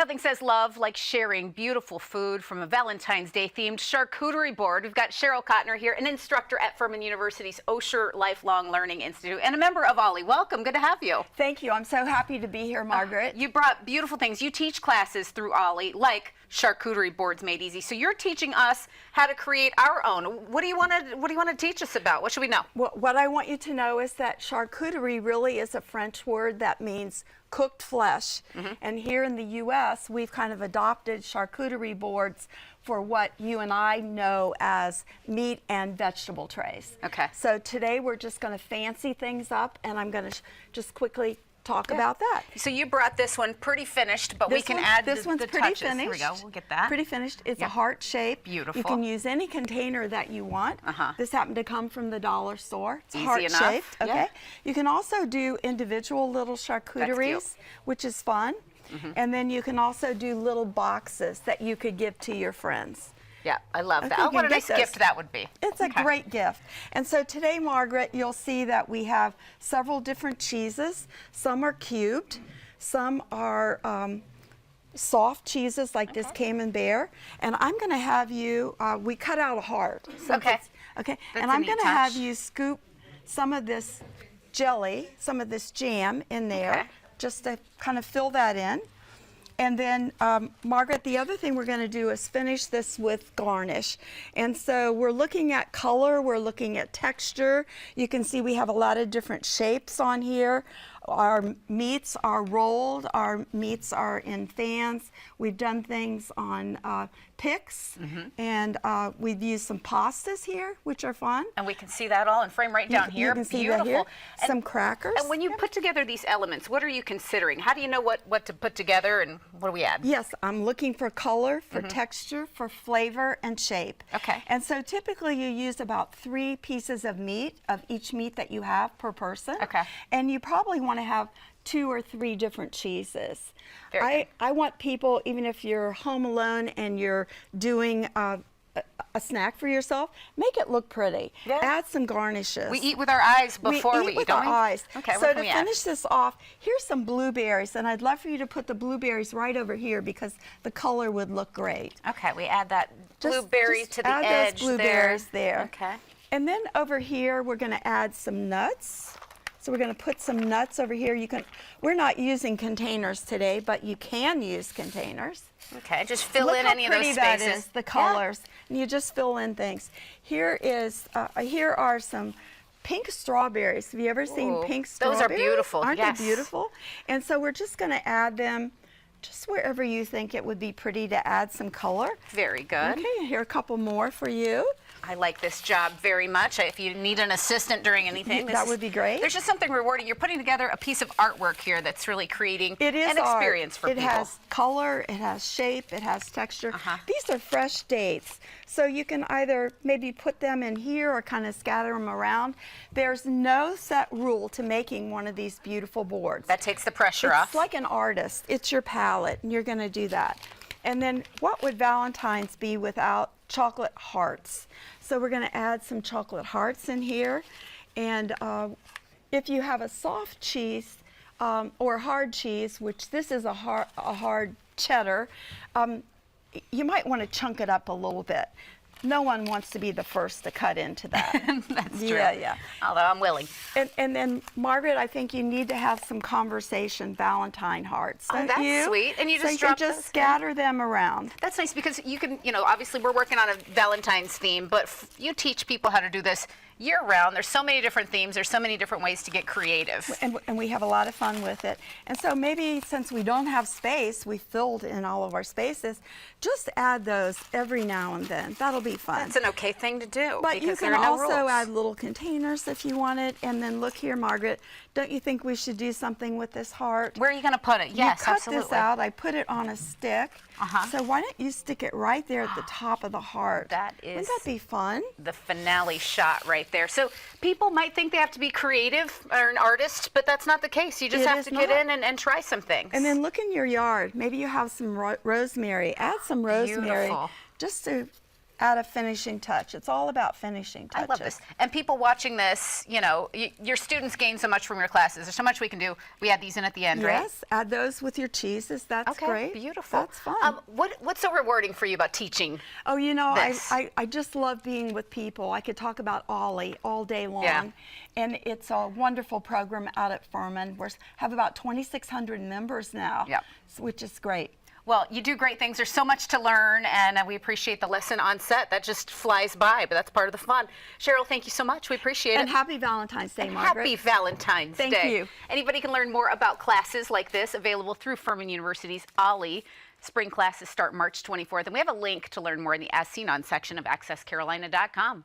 Nothing says love like sharing beautiful food from a Valentine's Day themed charcuterie board. We've got Cheryl Cotner here, an instructor at Furman University's Osher Lifelong Learning Institute and a member of OLLI. Welcome, good to have you. Thank you, I'm so happy to be here, Margaret. You brought beautiful things. You teach classes through OLLI like charcuterie boards made easy. So you're teaching us how to create our own. What do you want to teach us about? What should we know? Well, what I want you to know is that charcuterie really is a French word that means cooked flesh. And here in the U.S., we've kind of adopted charcuterie boards for what you and I know as meat and vegetable trays. Okay. So today we're just going to fancy things up, and I'm going to just quickly talk about that. So you brought this one pretty finished, but we can add this one's the pretty touches. finished. Here we go. We'll get that. Pretty finished. It's a heart shape. Beautiful. You can use any container that you want. This happened to come from the dollar store. It's easy heart enough. shaped. Okay. Yeah. You can also do individual little charcuteries, which is fun. And then you can also do little boxes that you could give to your friends. Yeah, I love that. Okay, Oh, what a nice gift that would be. It's a great gift. And so today, Margaret, you'll see that we have several different cheeses. Some are cubed. Some are soft cheeses like this Camembert. And I'm going to have you, we cut out a heart. Okay. Okay. That's And I'm going to have you scoop some of this jelly, some of this jam in there, just to kind of fill that in. And then, Margaret, the other thing we're going to do is finish this with garnish. And so we're looking at color, we're looking at texture. You can see we have a lot of different shapes on here. Our meats are rolled, our meats are in fans. We've done things on picks, and we've used some pastas here, which are fun. And we can see that all in frame right down here. You can see Beautiful. that here. Some crackers. And when you put together these elements, what are you considering? How do you know what to put together, and what do we add? Yes, I'm looking for color, for texture, for flavor, and shape. Okay. And so typically you use about 3 pieces of meat, of each meat that you have per person. Okay. And you probably want to have 2 or 3 different cheeses. Very I want people, even if you're home alone and you're doing a snack for yourself, make it look pretty. Yeah. Add some garnishes. We eat with our eyes before we eat, with don't our we? eyes. Okay, so what to can we add? finish this off, here's some blueberries, and I'd love for you to put the blueberries right over here because the color would look great. Okay, we add that Just blueberry to the add edge those blueberries there. Okay. And then over here, we're going to add some nuts. So we're going to put some nuts over here. We're not using containers today, but you can use containers. Okay, just fill Look in how any of those pretty spaces. that is, the colors. And you just fill in things. Here are some pink strawberries. Have you ever seen pink strawberries? Those are beautiful. Aren't yes. they beautiful? And so we're just going to add them just wherever you think it would be pretty to add some color. Very good. Okay, here are a couple more for you. I like this job very much. If you need an assistant during anything, That would be great. There's just something rewarding. You're putting together a piece of artwork here that's really creating an experience for people. It has color, it has shape, it has texture. These are fresh dates, so you can either maybe put them in here or kind of scatter them around. There's no set rule to making one of these beautiful boards. That takes the pressure off. It's like an artist. It's your palette, and you're going to do that. And then what would Valentine's be without chocolate hearts? So we're going to add some chocolate hearts in here. And if you have a soft cheese or hard cheese, which this is a hard cheddar, you might want to chunk it up a little bit. No one wants to be the first to cut into that. That's true. Yeah. Although I'm willing. And then, Margaret, I think you need to have some conversation Valentine hearts. Oh, that's sweet. And you just drop them. Just scatter them around. That's nice because you can, obviously we're working on a Valentine's theme, but you teach people how to do this year-round. There's so many different themes. There's so many different ways to get creative. And we have a lot of fun with it. And so maybe since we don't have space, we filled in all of our spaces, just add those every now and then. That'll be fun. That's an okay thing to do. But you can there are no also rules. add little containers if you want it. And then look here, Margaret, don't you think we should do something with this heart? Where are you going to put it? Yes, you cut absolutely. this out. I put it on a stick. So why don't you stick it right there at the top of the heart? That is. Wouldn't that be fun? The finale shot right there. So people might think they have to be creative or an artist, but that's not the case. You just have to get in and try some things. And then look in your yard. Maybe you have some rosemary. Add some rosemary. Beautiful. Just to add a finishing touch. It's all about finishing touches. I love this. And people watching this, you know, your students gain so much from your classes. There's so much we can do. We add these in at the end, right? Yes, add those with your cheeses. That's great. Okay, beautiful. That's fun. What's so rewarding for you about teaching? Oh, you know, this? I just love being with people. I could talk about OLLI all day long. Yeah. And it's a wonderful program out at Furman. We have about 2,600 members now, Yep. which is great. Well, you do great things. There's so much to learn, and we appreciate the lesson on set. That just flies by, but that's part of the fun. Cheryl, thank you so much. We appreciate it. And happy Valentine's Day, And Margaret. happy Valentine's Day. Thank you. Anybody can learn more about classes like this, available through Furman University's OLLI. Spring classes start March 24th, and we have a link to learn more in the As Seen On section of AccessCarolina.com.